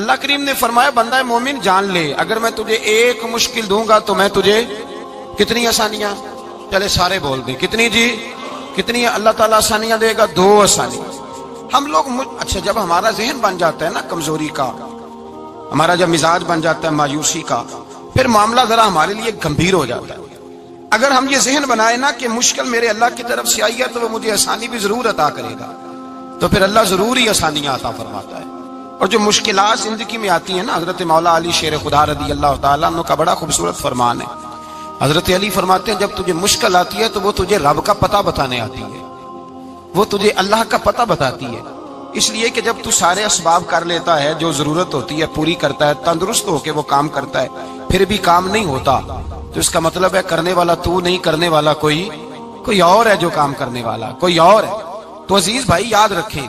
اللہ کریم نے فرمایا بندہ مومن جان لے اگر میں تجھے ایک مشکل دوں گا تو میں تجھے کتنی آسانیاں، چلے سارے بول دیں کتنی جی، کتنی اللہ تعالیٰ آسانیاں دے گا؟ 2 آسانی۔ ہم لوگ اچھا جب ہمارا ذہن بن جاتا ہے نا کمزوری کا، ہمارا جب مزاج بن جاتا ہے مایوسی کا، پھر معاملہ ذرا ہمارے لیے گمبھیر ہو جاتا ہے۔ اگر ہم یہ ذہن بنائے نا کہ مشکل میرے اللہ کی طرف سے آئی ہے تو وہ مجھے آسانی بھی ضرور عطا کرے گا، تو پھر اللہ ضرور ہی آسانیاں عطا فرماتا ہے۔ اور جو مشکلات زندگی میں آتی ہیں نا، حضرت مولا علی شیر خدا رضی اللہ تعالیٰ عنہ کا بڑا خوبصورت فرمان ہے۔ حضرت علی فرماتے ہیں جب تجھے مشکل آتی ہے تو وہ تجھے رب کا پتہ بتانے آتی ہے، وہ تجھے اللہ کا پتہ بتاتی ہے۔ اس لیے کہ جب تو سارے اسباب کر لیتا ہے، جو ضرورت ہوتی ہے پوری کرتا ہے، تندرست ہو کے وہ کام کرتا ہے، پھر بھی کام نہیں ہوتا، تو اس کا مطلب ہے کرنے والا تو نہیں، کرنے والا کوئی اور ہے، جو کام کرنے والا کوئی اور ہے۔ تو عزیز بھائی یاد رکھیں،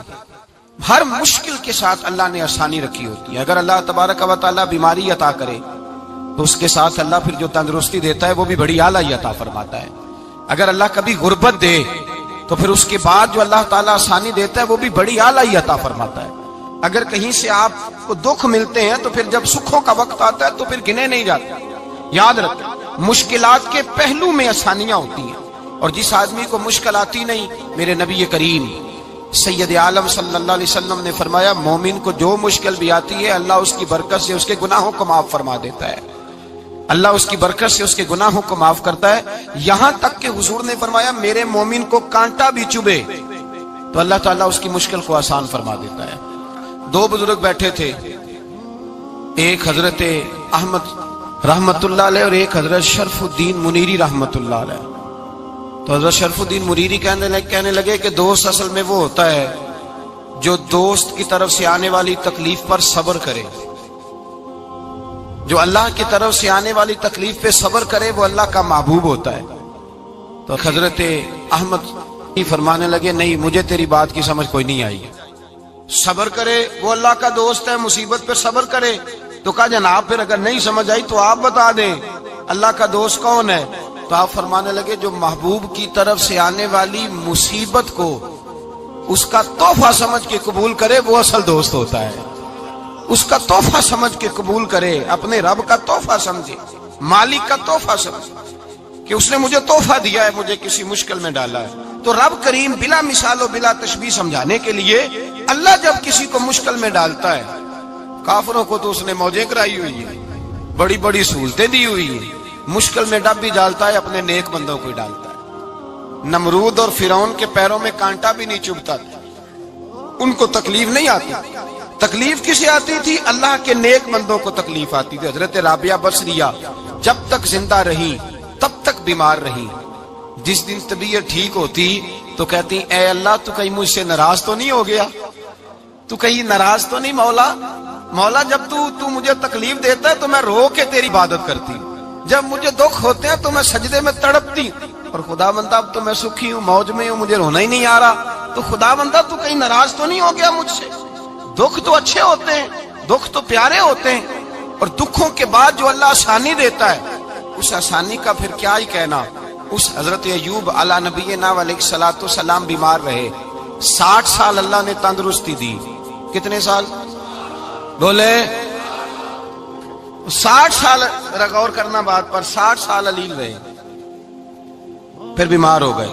ہر مشکل کے ساتھ اللہ نے آسانی رکھی ہوتی ہے۔ اگر اللہ تبارک و تعالیٰ بیماری عطا کرے تو اس کے ساتھ اللہ پھر جو تندرستی دیتا ہے وہ بھی بڑی اعلیٰ ہی عطا فرماتا ہے۔ اگر اللہ کبھی غربت دے تو پھر اس کے بعد جو اللہ تعالیٰ آسانی دیتا ہے وہ بھی بڑی اعلیٰ ہی عطا فرماتا ہے۔ اگر کہیں سے آپ کو دکھ ملتے ہیں تو پھر جب سکھوں کا وقت آتا ہے تو پھر گنے نہیں جاتے۔ یاد رکھیں مشکلات کے پہلو میں آسانیاں ہوتی ہیں، اور جس آدمی کو مشکل آتی نہیں، میرے نبی کریم سید عالم صلی اللہ علیہ وسلم نے فرمایا مومن کو جو مشکل بھی آتی ہے اللہ اس کی برکت سے اس کے گناہوں کو معاف فرما دیتا ہے، اللہ اس کی برکت سے اس کے گناہوں کو معاف کرتا ہے۔ یہاں تک کہ حضور نے فرمایا میرے مومن کو کانٹا بھی چبھے تو اللہ تعالیٰ اس کی مشکل کو آسان فرما دیتا ہے۔ 2 بزرگ بیٹھے تھے، ایک حضرت احمد رحمت اللہ علیہ اور ایک حضرت شرف الدین منیری رحمت اللہ علیہ۔ تو حضرت شرف الدین منیری کہنے لگے کہ دوست اصل میں وہ ہوتا ہے جو دوست کی طرف سے آنے والی تکلیف پر صبر کرے، جو اللہ کی طرف سے آنے والی تکلیف پہ صبر کرے وہ اللہ کا محبوب ہوتا ہے۔ تو حضرت احمد فرمانے لگے نہیں مجھے تیری بات کی سمجھ کوئی نہیں آئی، صبر کرے وہ اللہ کا دوست ہے، مصیبت پہ صبر کرے۔ تو کہا جناب پھر اگر نہیں سمجھ آئی تو آپ بتا دیں اللہ کا دوست کون ہے؟ تو آپ فرمانے لگے جو محبوب کی طرف سے آنے والی مصیبت کو اس کا تحفہ سمجھ کے قبول کرے وہ اصل دوست ہوتا ہے۔ اس کا تحفہ سمجھ کے قبول کرے، اپنے رب کا تحفہ سمجھے، مالک کا تحفہ سمجھے کہ اس نے مجھے تحفہ دیا ہے، مجھے کسی مشکل میں ڈالا ہے۔ تو رب کریم بلا مثال و بلا تشبیہ سمجھانے کے لیے اللہ جب کسی کو مشکل میں ڈالتا ہے، کافروں کو تو اس نے موجیں کرائی ہوئی ہیں، بڑی بڑی سہولتیں دی ہوئی ہیں، مشکل میں ڈب بھی ڈالتا ہے، اپنے نیک بندوں کو ہی ڈالتا ہے۔ نمرود اور فرعون کے پیروں میں کانٹا بھی نہیں چبھتا تھا، ان کو تکلیف نہیں آتی۔ تکلیف کسے آتی تھی؟ اللہ کے نیک بندوں کو تکلیف آتی تھی۔ حضرت رابعہ بصریہ جب تک زندہ رہی تب تک بیمار رہی، جس دن طبیعت ٹھیک ہوتی تو کہتی اے اللہ تو کہیں مجھ سے ناراض تو نہیں ہو گیا، تو کہیں ناراض تو نہیں مولا جب تو مجھے تکلیف دیتا ہے تو میں رو کے تیری عبادت کرتی ہوں، جب مجھے دکھ ہوتے ہیں تو میں سجدے میں تڑپتی ہوں، اور خدا بندہ اب تو میں سکھی ہوں، موج میں ہوں، مجھے رونا ہی نہیں آ رہا، تو خدا بندہ تو کہیں ناراض تو نہیں ہو گیا مجھ سے؟ دکھ تو اچھے ہوتے ہیں، دکھ تو پیارے ہوتے ہیں، اور دکھوں کے بعد جو اللہ آسانی دیتا ہے اس آسانی کا پھر کیا ہی کہنا۔ اس حضرت ایوب علی نبینا علیہ الصلوۃ والسلام بیمار رہے، 60 سال اللہ نے تندرستی دی۔ کتنے سال بولے؟ 60 سال، غور کرنا بات پر، 60 سال علیل رہے، پھر بیمار ہو گئے،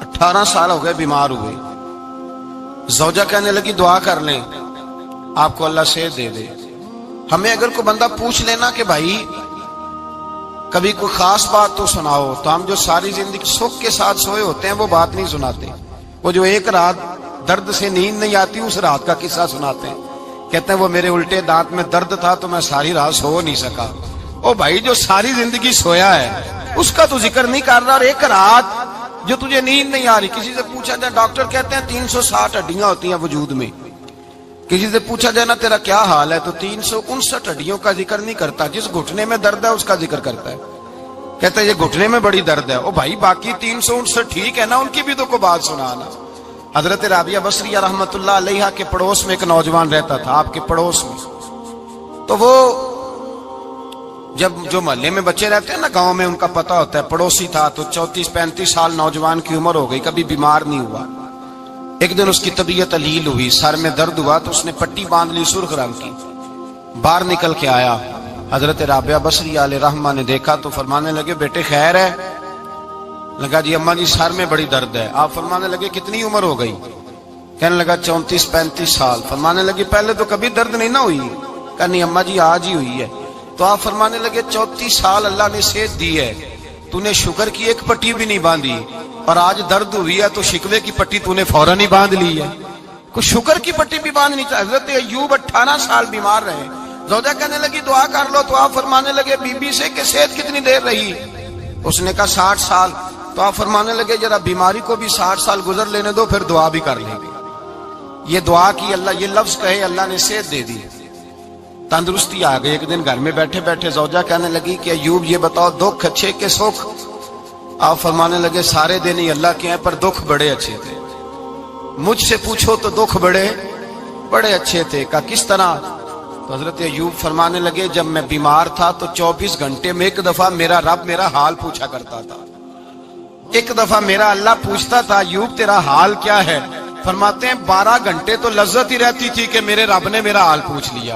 18 سال ہو گئے بیمار ہوئے۔ زوجہ کہنے لگی دعا کر لیں آپ کو اللہ صحت دے دے۔ ہمیں اگر کوئی بندہ پوچھ لینا کہ بھائی کبھی کوئی خاص بات تو سناؤ، تو ہم جو ساری زندگی سکھ کے ساتھ سوئے ہوتے ہیں وہ بات نہیں سناتے، وہ جو ایک رات درد سے نیند نہیں آتی اس رات کا قصہ سناتے ہیں، کہتے ہیں وہ میرے الٹے دانت میں درد تھا تو میں ساری رات سو نہیں سکا۔ او بھائی جو ساری زندگی سویا ہے اس کا تو ذکر نہیں کر رہا، اور ایک رات جو تجھے نیند نہیں آ رہی۔ کسی سے پوچھا جائے، ڈاکٹر کہتے ہیں 360 ہڈیاں ہوتی ہیں وجود میں، کسی سے پوچھا جائے نا تیرا کیا حال ہے تو 359 ہڈیوں کا ذکر نہیں کرتا، جس گھٹنے میں درد ہے اس کا ذکر کرتا ہے، کہتا ہے یہ گھٹنے میں بڑی درد ہے۔ او بھائی باقی 359 ٹھیک ہے نا، ان کی بھی تو کوئی بات سنانا۔ حضرت رابعہ بصریہ رحمت اللہ علیہ کے پڑوس میں ایک نوجوان رہتا تھا، آپ کے پڑوس میں، تو وہ جب جو محلے میں بچے رہتے ہیں نا گاؤں میں ان کا پتہ ہوتا ہے، پڑوسی تھا تو 34-35 سال نوجوان کی عمر ہو گئی، کبھی بیمار نہیں ہوا۔ ایک دن اس کی طبیعت علیل ہوئی، سر میں درد ہوا تو اس نے پٹی باندھ لی سرخ رنگ کی، باہر نکل کے آیا، حضرت رابعہ بصری علیہ رحمہ نے دیکھا تو فرمانے لگے بیٹے خیر ہے؟ لگا جی اماں جی سر میں بڑی درد ہے۔ آپ فرمانے لگے کتنی عمر ہو گئی؟ کہنے لگا 34-35 سال۔ فرمانے لگے پہلے تو کبھی درد نہیں نہ ہوئی؟ کہا نہیں اماں جی آج ہی ہوئی ہے۔ تو آپ فرمانے لگے 34 سال اللہ نے صحت دی ہے، تو نے شکر کی ایک پٹی بھی نہیں باندھی، اور آج درد ہوئی ہے تو شکوے کی پٹی تو نے فوراً ہی باندھ لی ہے، کوئی شکر کی پٹی بھی باندھنی چاہیے۔ حضرت ایوب 18 سال بیمار رہے، زوجہ کہنے لگی دعا کر لو، تو آپ فرمانے لگے بی بی سے کہ صحت کتنی دیر رہی؟ اس نے کہا 60 سال۔ تو آپ فرمانے لگے ذرا بیماری کو بھی 60 سال گزر لینے دو، پھر دعا بھی کر لیں گے۔ یہ دعا کی، اللہ یہ لفظ کہے، اللہ نے صحت دے دی، تندرستی آ گئی۔ ایک دن گھر میں بیٹھے بیٹھے زوجہ کہنے لگی کہ ایوب یہ بتاؤ دکھ اچھے کہ سکھ؟ آپ فرمانے لگے سارے دن ہی اللہ کے ہیں، پر دکھ بڑے اچھے تھے، مجھ سے پوچھو تو دکھ بڑے اچھے تھے۔ کہا کس طرح؟ تو حضرت ایوب فرمانے لگے جب میں بیمار تھا تو 24 گھنٹے میں ایک دفعہ میرا رب میرا حال پوچھا کرتا تھا، ایک دفعہ میرا اللہ پوچھتا تھا ایوب تیرا حال کیا ہے؟ فرماتے ہیں 12 گھنٹے تو لذت ہی رہتی تھی کہ میرے رب نے میرا حال پوچھ لیا،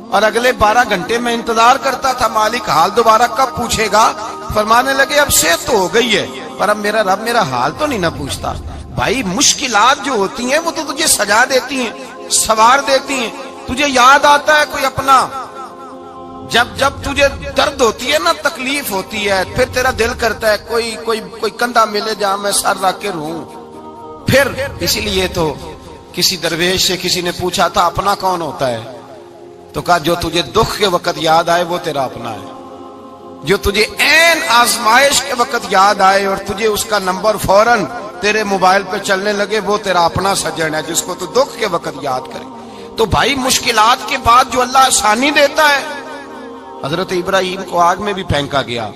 اور اگلے 12 گھنٹے میں انتظار کرتا تھا مالک حال دوبارہ کب پوچھے گا۔ فرمانے لگے اب صحت تو ہو گئی ہے، پر اب میرا رب میرا حال تو نہیں نہ پوچھتا۔ بھائی مشکلات جو ہوتی ہیں وہ تو تجھے سجا دیتی ہیں، سوار دیتی ہیں، تجھے یاد آتا ہے کوئی اپنا، جب تجھے درد ہوتی ہے نا، تکلیف ہوتی ہے، پھر تیرا دل کرتا ہے کوئی کندھا ملے جہاں میں سر رکھ کے رہوں۔ پھر اسی لیے تو کسی درویش سے کسی نے پوچھا تھا اپنا کون ہوتا ہے؟ تو کہا جو تجھے دکھ کے وقت یاد آئے وہ تیرا اپنا ہے، جو تجھے عین آزمائش کے وقت یاد آئے اور تجھے اس کا نمبر فوراً تیرے موبائل پہ چلنے لگے وہ تیرا اپنا سجن ہے، جس کو تو دکھ کے وقت یاد کرے۔ تو بھائی مشکلات کے بعد جو اللہ آسانی دیتا ہے، حضرت ابراہیم کو آگ میں بھی پھینکا گیا،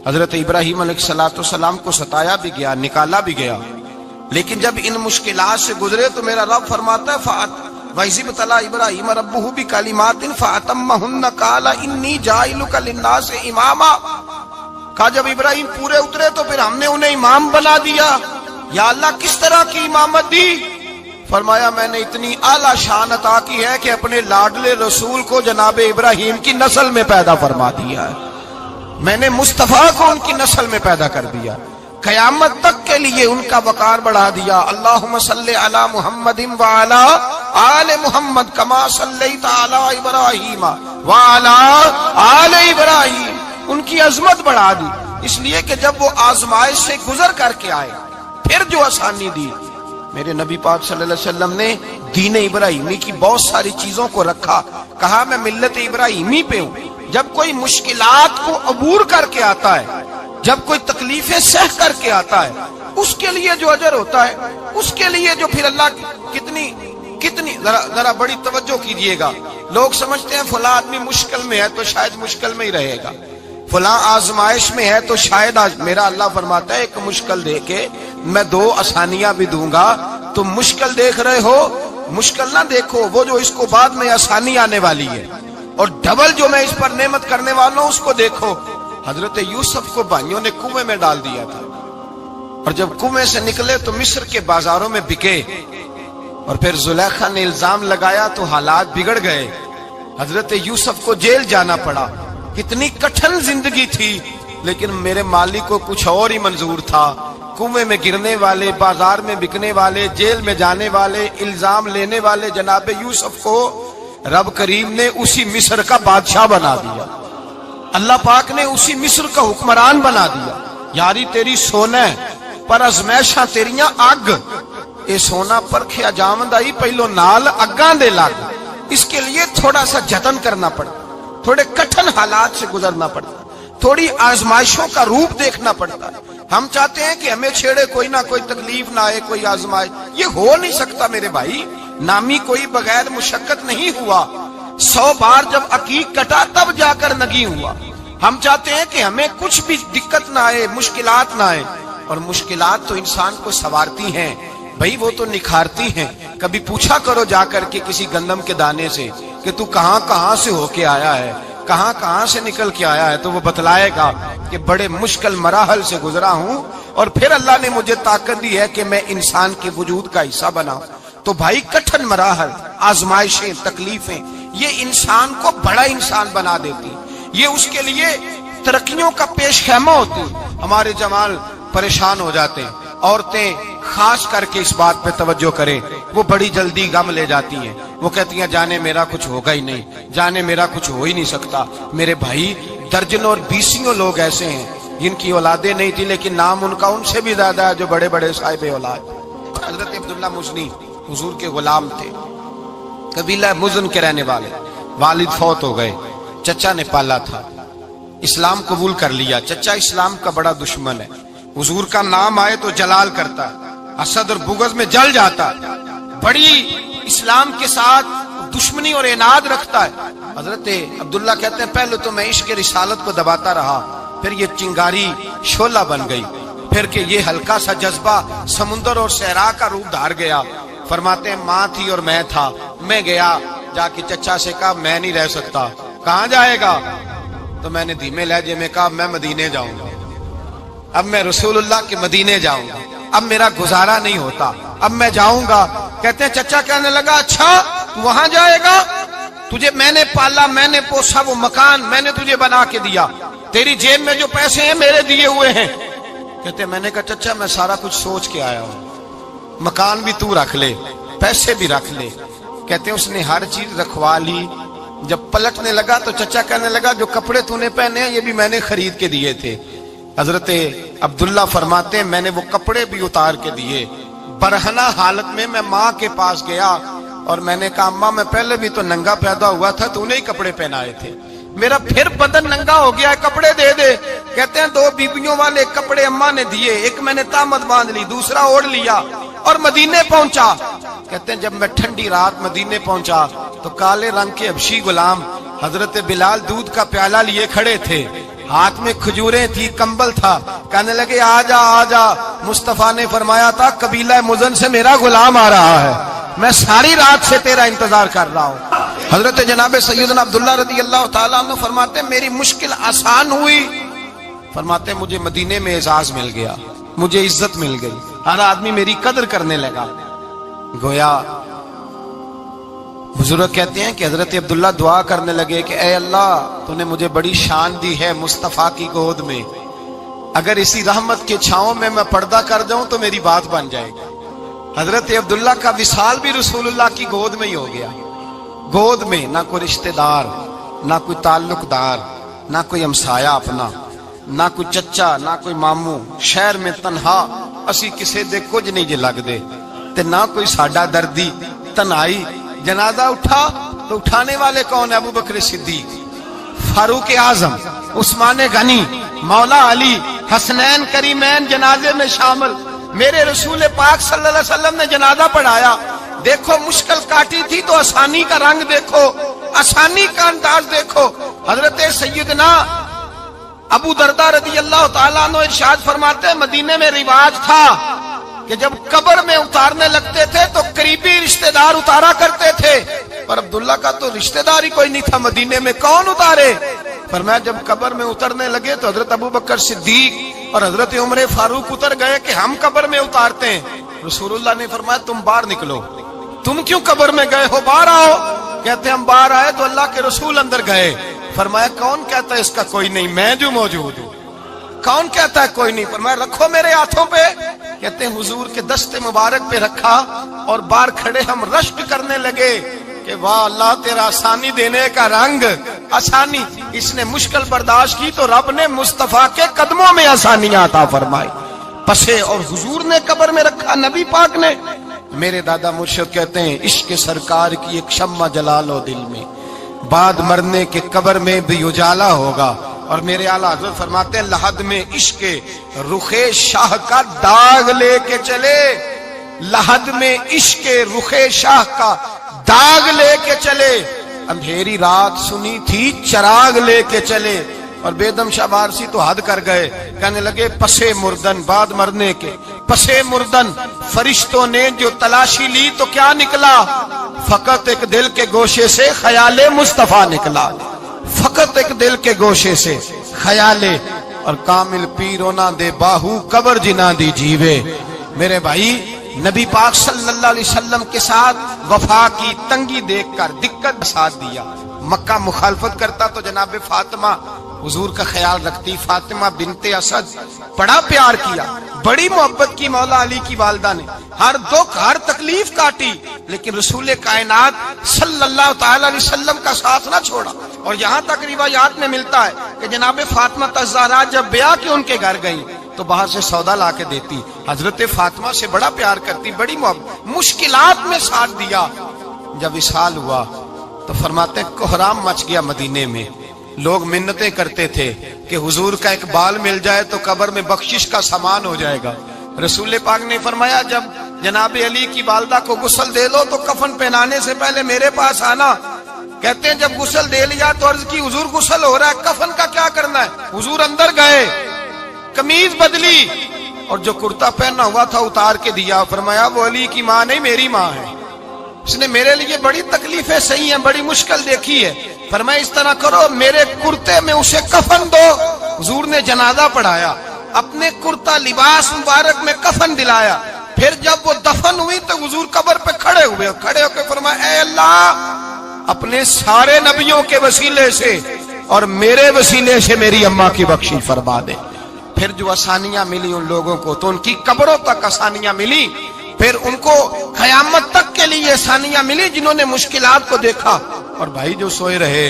حضرت ابراہیم علیہ السلام کو ستایا بھی گیا، نکالا بھی گیا، لیکن جب ان مشکلات سے گزرے تو میرا رب فرماتا ہے وَإِذِ ابْتَلَىٰ إِبْرَاهِيمَ رَبُّهُ بِكَلِمَاتٍ فَأَتَمَّهُنَّ قَالَ إِنِّي جَاعِلُكَ لِلنَّاسِ إِمَامًا۔ کہا جب ابراہیم پورے اترے تو پھر ہم نے انہیں امام بنا دیا۔ یا اللہ کس طرح کی امامت دی؟ فرمایا میں نے اتنی اعلیٰ شان عطا کی ہے کہ اپنے لاڈلے رسول کو جناب ابراہیم کی نسل میں پیدا فرما دیا ہے، میں نے مصطفیٰ کو ان کی نسل میں پیدا کر دیا، قیامت تک کے لیے ان کا وقار بڑھا دیا۔ اللہم صلی علی محمد وعلی آل محمد کما صلیت علی ابراہیم وعلی آل ابراہیم، ان کی عظمت بڑھا دی، اس لیے کہ جب وہ آزمائش سے گزر کر کے آئے پھر جو آسانی دی۔ میرے نبی پاک صلی اللہ علیہ وسلم نے دین ابراہیمی کی بہت ساری چیزوں کو رکھا، کہا میں ملت ابراہیمی پہ ہوں۔ جب کوئی مشکلات کو عبور کر کے آتا ہے، جب کوئی تکلیفیں سہ کر کے آتا ہے، اس کے لیے جو اجر ہوتا ہے، اس کے لیے جو پھر اللہ کتنی ذرا بڑی توجہ کیجئے گا۔ لوگ سمجھتے ہیں فلاں آدمی مشکل میں ہے تو شاید مشکل میں ہی رہے گا، فلاں آزمائش میں ہے تو شاید میرا اللہ فرماتا ہے ایک مشکل دے کے میں 2 آسانیاں بھی دوں گا۔ تم مشکل دیکھ رہے ہو، مشکل نہ دیکھو، وہ جو اس کو بعد میں آسانی آنے والی ہے، اور ڈبل جو میں اس پر نعمت کرنے والا ہوں اس کو دیکھو۔ حضرت یوسف کو بھائیوں نے کنویں میں ڈال دیا تھا، اور جب کنویں سے نکلے تو مصر کے بازاروں میں بکے، اور پھر زلیخا نے الزام لگایا تو حالات بگڑ گئے، حضرت یوسف کو جیل جانا پڑا۔ کتنی کٹھن زندگی تھی، لیکن میرے مالک کو کچھ اور ہی منظور تھا۔ کنویں میں گرنے والے، بازار میں بکنے والے، جیل میں جانے والے، الزام لینے والے جناب یوسف کو رب کریم نے اسی مصر کا بادشاہ بنا دیا، اللہ پاک نے اسی مصر کا حکمران بنا دیا۔ یاری تیری سونا پر ازمیشاں تیریاں اگ، اے سونا پرکھیا جاوندائی پہلو نال اگاں دے لگ، اس کے لیے تھوڑا سا جتن کرنا پڑتا، تھوڑے کٹھن حالات سے گزرنا پڑتا، تھوڑی آزمائشوں کا روپ دیکھنا پڑتا۔ ہم چاہتے ہیں کہ ہمیں چھیڑے کوئی نہ کوئی تکلیف نہ آئے، کوئی آزمائش، یہ ہو نہیں سکتا میرے بھائی، نامی کوئی بغیر مشقت نہیں ہوا، 100 بار جب عقیق کٹا تب جا کر نگی ہوا۔ ہم چاہتے ہیں کہ ہمیں کچھ بھی دقت نہ آئے، مشکلات نہ آئے، اور مشکلات تو انسان کو سنوارتی ہیں بھائی، وہ تو نکھارتی ہیں۔ کبھی پوچھا کرو جا کر کے کسی گندم کے دانے سے کہ تو کہاں سے ہو کے آیا ہے، کہاں سے نکل کے آیا ہے، تو وہ بتلائے گا کہ بڑے مشکل مراحل سے گزرا ہوں، اور پھر اللہ نے مجھے طاقت دی ہے کہ میں انسان کے وجود کا حصہ بنا۔ تو بھائی کٹھن مراحل، آزمائشیں، تکلیفیں، یہ انسان کو بڑا انسان بنا دیتی، یہ اس کے لیے ترقیوں کا پیش خیمہ ہوتی۔ ہمارے جمال پریشان ہو جاتے ہیں، عورتیں خاص کر کے اس بات پہ توجہ کریں، وہ بڑی جلدی غم لے جاتی ہیں، وہ کہتی ہیں جانے میرا کچھ ہوگا ہی نہیں، جانے میرا کچھ ہو ہی نہیں سکتا۔ میرے بھائی درجنوں اور بیسیوں لوگ ایسے ہیں جن کی اولادیں نہیں تھی لیکن نام ان کا ان سے بھی زیادہ ہے جو بڑے بڑے صاحب اولاد۔ حضرت عبداللہ مزنی حضور کے غلام تھے، قبیلہ مزن کے رہنے والے، والد فوت ہو گئے، چچا نے پالا تھا، اسلام قبول کر لیا۔ چچا اسلام کا بڑا دشمن ہے، حضور کا نام آئے تو جلال کرتا، حسد اور بغض میں جل جاتا، بڑی اسلام کے ساتھ دشمنی اور عناد رکھتا ہے۔ حضرت عبداللہ کہتے ہیں پہلے تو میں عشق رسالت کو دباتا رہا، پھر یہ چنگاری شعلہ بن گئی، پھر کہ یہ ہلکا سا جذبہ سمندر اور صحرا کا روپ دھار گیا۔ فرماتے ہیں ماں تھی اور میں تھا، میں گیا جا کے چچا سے کہا میں نہیں رہ سکتا۔ کہاں جائے گا؟ تو میں نے دھیمے لہجے میں کہا میں مدینے جاؤں گا، اب میں رسول اللہ کے مدینے جاؤں گا، اب میرا گزارا نہیں ہوتا، اب میں جاؤں گا۔ کہتے ہیں چچا کہنے لگا اچھا تو وہاں جائے گا؟ تجھے میں نے پالا، میں نے پوسا، وہ مکان میں نے تجھے بنا کے دیا، تیری جیب میں جو پیسے ہیں میرے دیے ہوئے ہیں۔ کہتے ہیں میں نے کہا چچا میں سارا کچھ سوچ کے آیا ہوں، مکان بھی تو رکھ لے، پیسے بھی رکھ لے۔ کہتے ہیں اس نے ہر چیز رکھوا لی۔ جب پلٹنے لگا تو چچا کہنے لگا جو کپڑے تو نے پہنے ہیں یہ بھی میں نے خرید کے دیے تھے۔ حضرت عبداللہ فرماتے ہیں میں نے وہ کپڑے بھی اتار کے دیے، برہنہ حالت میں میں ماں کے پاس گیا اور میں نے کہا اماں میں پہلے بھی تو ننگا پیدا ہوا تھا، تو نے ہی کپڑے پہنائے تھے، میرا پھر بدن ننگا ہو گیا ہے، کپڑے دے دے۔ کہتے ہیں 2 بیبیوں والے کپڑے اماں نے دیے، ایک میں نے تامت باندھ لی، دوسرا اوڑھ لیا اور مدینے پہنچا۔ کہتے ہیں جب میں ٹھنڈی رات مدینے پہنچا تو کالے رنگ کے حبشی غلام حضرت بلال دودھ کا پیالہ لیے کھڑے تھے، ہاتھ میں کھجوریں تھی، کمبل تھا، کہنے لگے آجا آجا۔ مصطفیٰ نے فرمایا تھا قبیلہ مزن سے میرا غلام آ رہا ہے، میں ساری رات سے تیرا انتظار کر رہا ہوں۔ حضرت جناب سیدنا عبداللہ رضی اللہ تعالیٰ عنہ فرماتے ہیں میری مشکل آسان ہوئی، فرماتے ہیں مجھے مدینے میں اعزاز مل گیا، مجھے عزت مل گئی، ہر آدمی میری قدر کرنے لگا۔ گویا بزرگ کہتے ہیں کہ حضرت عبداللہ دعا کرنے لگے کہ اے اللہ تو نے مجھے بڑی شان دی ہے مصطفیٰ کی گود میں، اگر اسی رحمت کے چھاؤں میں پردہ کر جاؤں تو میری بات بن جائے گی۔ حضرت عبداللہ کا وصال بھی رسول اللہ کی گود میں ہی ہو گیا، گود میں نہ کوئی رشتہ دار، نہ کوئی تعلق دار، نہ کوئی ہمسایا اپنا، نہ کوئی چچا، نہ کوئی ماموں، شہر میں تنہا اسی کسے دے کچھ نہیں جے لگ دے تے نہ کوئی ساڈا دردی، تنہائی۔ جنازہ اٹھا تو اٹھانے والے کون ہیں؟ ابو بکر صدیق، فاروق اعظم، عثمان غنی، مولا علی، حسنین کریمین جنازے میں شامل۔ میرے رسول پاک صلی اللہ علیہ وسلم نے جنازہ پڑھایا، دیکھو مشکل کاٹی تھی تو آسانی کا رنگ دیکھو، آسانی کا انداز دیکھو۔ حضرت سیدنا ابو دردہ رضی اللہ تعالیٰ عنہ ارشاد فرماتے ہیں مدینے میں رواج تھا کہ جب قبر میں اتارنے لگتے تھے تو قریبی رشتہ دار اتارا کرتے تھے، پر عبداللہ کا تو رشتہ دار ہی کوئی نہیں تھا مدینے میں، کون اتارے؟ فرمایا جب قبر میں اترنے لگے تو حضرت ابو بکر صدیق اور حضرت عمر فاروق اتر گئے کہ ہم قبر میں اتارتے ہیں۔ رسول اللہ نے فرمایا تم باہر نکلو، تم کیوں قبر میں گئے ہو، باہر آؤ۔ کہتے ہم باہر آئے تو اللہ کے رسول اندر گئے، فرمایا کون کہتا ہے اس کا کوئی نہیں، میں جو موجود ہوں، کون کہتا ہے کوئی نہیں؟ فرمایا رکھو میرے ہاتھوں پہ۔ کہتے ہیں حضور کے دست مبارک پہ رکھا اور باہر کھڑے ہم رشک کرنے لگے کہ واہ اللہ تیرا آسانی دینے کا رنگ، آسانی۔ اس نے مشکل برداشت کی تو رب نے مصطفیٰ کے قدموں میں آسانیاں عطا فرمائی، پسے اور حضور نے قبر میں رکھا، نبی پاک نے۔ میرے دادا مرشد کہتے ہیں عشق سرکار کی ایک شمع جلا لو دل میں، بعد مرنے کے قبر میں بھی اجالا ہوگا۔ اور میرے اعلیٰ حضرت فرماتے ہیں لحد میں عشق رخ شاہ کا داغ لے کے چلے، لحد میں عشق رخ شاہ کا داغ لے کے چلے، اندھیری رات سنی تھی چراغ لے کے چلے۔ اور بیدم شاہ بارسی تو حد کر گئے، کہنے لگے پسے مردن، بعد مرنے کے پسے مردن فرشتوں نے جو تلاشی لی تو کیا نکلا؟ فقط ایک دل کے گوشے سے خیال مصطفیٰ نکلا، فقط ایک دل کے گوشے سے خیال۔ اور کامل پیرو نہ دے باہو قبر جنا دی جیوے۔ میرے بھائی نبی پاک صلی اللہ علیہ وسلم کے ساتھ وفا کی تنگی دیکھ کر دقت ساتھ دیا. مکہ مخالفت کرتا تو جناب فاطمہ حضور کا خیال رکھتی. فاطمہ بنت اسد بڑا پیار کیا, بڑی محبت کی مولا علی کی والدہ نے, ہر دکھ ہر تکلیف کاٹی, لیکن رسول کائنات صلی اللہ تعالی علیہ وسلم کا ساتھ نہ چھوڑا. اور یہاں تک روایات میں ملتا ہے کہ جناب فاطمہ الزہرا جب بیاہ کے ان کے گھر گئی تو باہر سے سودا لا کے دیتی. حضرت فاطمہ سے بڑا پیار کرتی, بڑی محبت, مشکلات میں ساتھ دیا. جب وصال ہوا تو فرماتے کوہرام مچ گیا مدینے میں. لوگ منتیں کرتے تھے کہ حضور کا ایک بال مل جائے تو قبر میں بخشش کا سامان ہو جائے گا. رسول پاک نے فرمایا جب جناب علی کی والدہ کو غسل دے لو تو کفن پہنانے سے پہلے میرے پاس آنا. کہتے ہیں جب غسل دے لیا تو عرض کی حضور غسل ہو رہا ہے, کفن کا کیا کرنا ہے؟ حضور اندر گئے, قمیض بدلی اور جو کرتا پہنا ہوا تھا اتار کے دیا. فرمایا وہ علی کی ماں نہیں میری ماں ہے, اس نے میرے لیے بڑی تکلیفیں سہی ہیں, بڑی مشکل دیکھی ہے. فرمایا اس طرح کرو میرے کرتے میں اسے کفن دو. حضور نے جنازہ پڑھایا, اپنے کرتا لباس مبارک میں کفن دلایا. پھر جب وہ دفن ہوئی تو حضور قبر پہ کھڑے ہوئے, کھڑے ہو کے فرمایا اے اللہ اپنے سارے نبیوں کے وسیلے سے اور میرے وسیلے سے میری اماں کی بخشش فرما دے. پھر جو آسانیاں ملی ان لوگوں کو تو ان کی قبروں تک آسانیاں ملی, پھر ان کو قیامت تک کے لیے آسانیاں ملی جنہوں نے مشکلات کو دیکھا. اور بھائی جو سوئے رہے,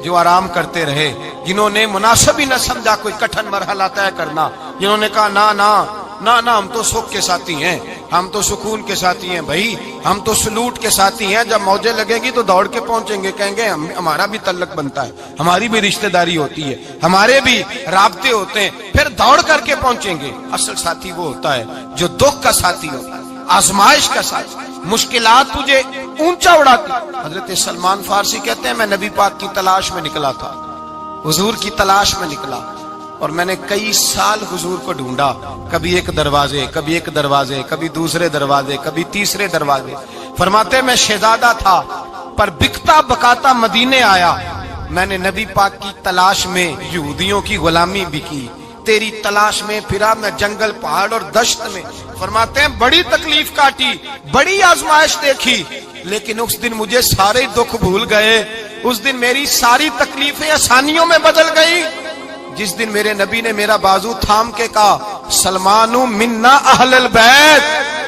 جو آرام کرتے رہے, جنہوں نے مناسب ہی نہ سمجھا کوئی کٹھن مرحلہ طے کرنا, جنہوں نے کہا نا نا نا نا ہم تو سکھ کے ساتھی ہیں, ہم تو سکون کے ساتھی ہیں, بھائی ہم تو سلوٹ کے ساتھی ہیں, جب موجیں لگے گی تو دوڑ کے پہنچیں گے, کہیں گے ہمارا بھی تعلق بنتا ہے, ہماری بھی رشتہ داری ہوتی ہے, ہمارے بھی رابطے ہوتے ہیں, پھر دوڑ کر کے پہنچیں گے. اصل ساتھی وہ ہوتا ہے جو دکھ کا ساتھی ہوتا ہے, آزمائش کا ساتھ, مشکلات تجھے اونچا اڑاتی. حضرت سلمان فارسی کہتے ہیں میں نبی پاک کی تلاش میں نکلا تھا, حضور کی تلاش میں نکلا, اور میں نے کئی سال حضور کو ڈھونڈا, کبھی ایک دروازے, کبھی ایک دروازے, کبھی دوسرے دروازے, کبھی تیسرے دروازے. فرماتے میں شہزادہ تھا پر بکتا بکاتا مدینے آیا, میں نے نبی پاک کی تلاش میں یہودیوں کی غلامی بھی کی, تیری تلاش میں پھرا میں جنگل پہاڑ اور دشت میں. فرماتے ہیں بڑی تکلیف کاٹی, بڑی آزمائش دیکھی, لیکن اس دن مجھے سارے دکھ بھول گئے, اس دن میری ساری تکلیفیں آسانیوں میں بدل گئی. جس دن میرے نبی نے میرا بازو تھام کے کہا سلمانو منا اہل البیت,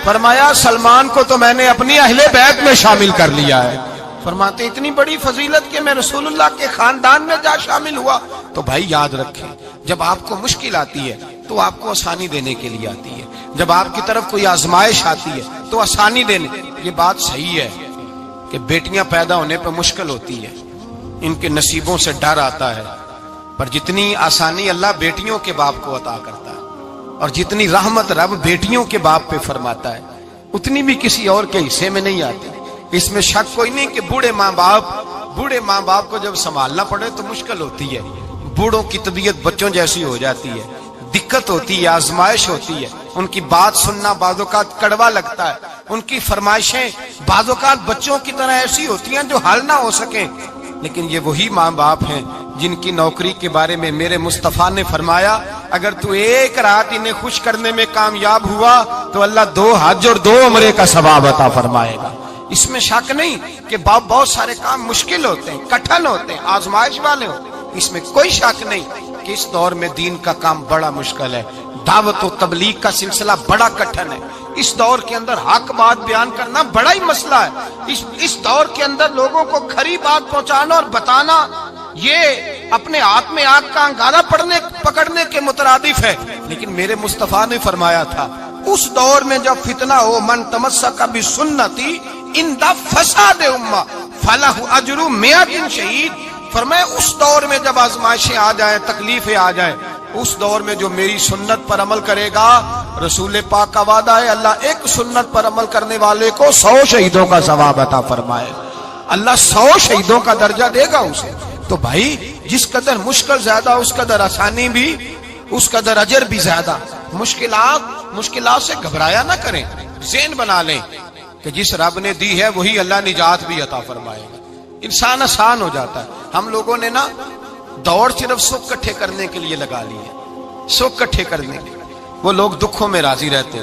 فرمایا سلمان کو تو میں نے اپنی اہل بیت میں شامل کر لیا ہے. فرماتے اتنی بڑی فضیلت کہ میں رسول اللہ کے خاندان میں جا شامل ہوا. تو بھائی یاد رکھیں جب آپ کو مشکل آتی ہے تو آپ کو آسانی دینے کے لیے آتی ہے, جب آپ کی طرف کوئی آزمائش آتی ہے تو آسانی دینے. یہ بات صحیح ہے کہ بیٹیاں پیدا ہونے پہ مشکل ہوتی ہے, ان کے نصیبوں سے ڈر آتا ہے, پر جتنی آسانی اللہ بیٹیوں کے باپ کو عطا کرتا ہے اور جتنی رحمت رب بیٹیوں کے باپ پہ فرماتا ہے اتنی بھی کسی اور کے حصے میں نہیں آتی. اس میں شک کوئی نہیں کہ بوڑھے ماں باپ کو جب سنبھالنا پڑے تو مشکل ہوتی ہے. بوڑھوں کی طبیعت بچوں جیسی ہو جاتی ہے, دقت ہوتی ہے, آزمائش ہوتی ہے, ان کی بات سننا بعض اوقات کڑوا لگتا ہے, ان کی فرمائشیں بعض اوقات بچوں کی طرح ایسی ہوتی ہیں جو حل نہ ہو سکیں. لیکن یہ وہی ماں باپ ہیں جن کی نوکری کے بارے میں میرے مصطفیٰ نے فرمایا اگر تو ایک رات انہیں خوش کرنے میں کامیاب ہوا تو اللہ 2 حج اور 2 عمرے کا ثواب عطا فرمائے گا. اس میں شک نہیں کہ باپ بہت سارے کام مشکل ہوتے ہیں, کٹھن ہوتے ہیں, آزمائش والے ہوتے ہیں, اس میں کوئی شک نہیں کہ اس دور میں دین کا کام بڑا مشکل ہے, دعوت و تبلیغ کا سلسلہ بڑا کٹھن ہے. اس دور کے اندر حق بات بیان کرنا بڑا ہی مسئلہ ہے. اس دور کے اندر لوگوں کو کھری بات پہنچانا اور بتانا یہ اپنے ہاتھ میں آگ کا انگارہ پکڑنے کے مترادف ہے. لیکن میرے مصطفیٰ نے فرمایا تھا اس دور میں جب فتنہ ہو من تمسک بسنتی ان دا فساد امہ فلہ اجر 100 شہید. فرمایا اس دور میں جب آزمائشیں آ جائیں, تکلیفیں آ جائیں, اس دور میں جو میری سنت پر عمل کرے گا, رسول پاک کا وعدہ ہے اللہ ایک سنت پر عمل کرنے والے کو 100 شہیدوں کا ثواب عطا فرمائے. اللہ 100 شہیدوں کا درجہ دے گا اسے. تو بھائی جس قدر مشکل زیادہ اس قدر آسانی بھی, اس قدر اجر بھی زیادہ. مشکلات سے گھبرایا نہ کریں, ذہن بنا لیں کہ جس رب نے دی ہے وہی اللہ نجات بھی عطا فرمائے گا. انسان آسان ہو جاتا ہے. ہم لوگوں نے نا دوڑ صرف سکھ کٹھے کرنے کے لیے لگا لی ہے, سکھ کٹھے کرنے کے. وہ لوگ دکھوں میں راضی رہتے,